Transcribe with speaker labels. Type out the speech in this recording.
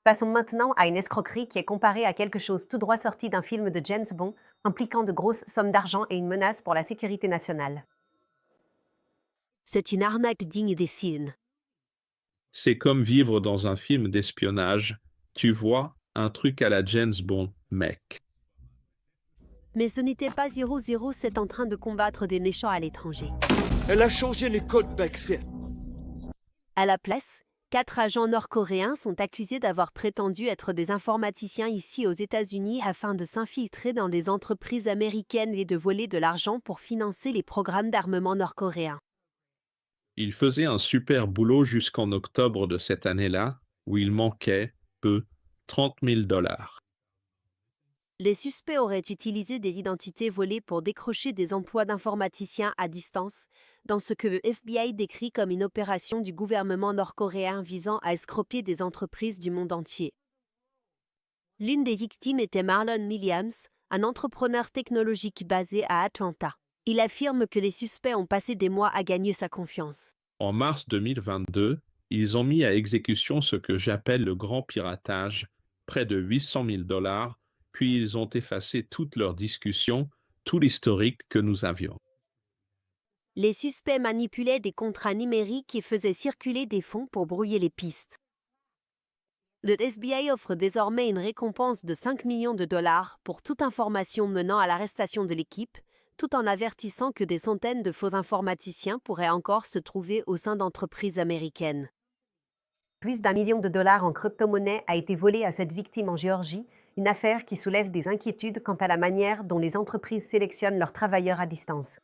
Speaker 1: Passons maintenant à une escroquerie qui est comparée à quelque chose tout droit sorti d'un film de James Bond, impliquant de grosses sommes d'argent et une menace pour la sécurité nationale.
Speaker 2: C'est une arnaque digne des films.
Speaker 3: C'est comme vivre dans un film d'espionnage. Tu vois, un truc à la James Bond, mec.
Speaker 2: Mais ce n'était pas 007 en train de combattre des méchants à l'étranger.
Speaker 4: Elle a changé les codes Baxter.
Speaker 2: À la place, 4 agents nord-coréens sont accusés d'avoir prétendu être des informaticiens ici aux États-Unis afin de s'infiltrer dans les entreprises américaines et de voler de l'argent pour financer les programmes d'armement nord-coréens.
Speaker 3: Il faisait un super boulot jusqu'en octobre de cette année-là, où il manquait, peu, 30 000 $.
Speaker 2: Les suspects auraient utilisé des identités volées pour décrocher des emplois d'informaticiens à distance, dans ce que le FBI décrit comme une opération du gouvernement nord-coréen visant à escroquer des entreprises du monde entier. L'une des victimes était Marlon Williams, un entrepreneur technologique basé à Atlanta. Il affirme que les suspects ont passé des mois à gagner sa confiance.
Speaker 3: En mars 2022, ils ont mis à exécution ce que j'appelle le grand piratage, près de 800 000 $, puis ils ont effacé toutes leurs discussions, tout l'historique que nous avions.
Speaker 2: Les suspects manipulaient des contrats numériques et faisaient circuler des fonds pour brouiller les pistes. Le FBI offre désormais une récompense de 5 millions de dollars pour toute information menant à l'arrestation de l'équipe, tout en avertissant que des centaines de faux informaticiens pourraient encore se trouver au sein d'entreprises américaines.
Speaker 1: Plus d'1 million de dollars en crypto-monnaie a été volé à cette victime en Géorgie, une affaire qui soulève des inquiétudes quant à la manière dont les entreprises sélectionnent leurs travailleurs à distance.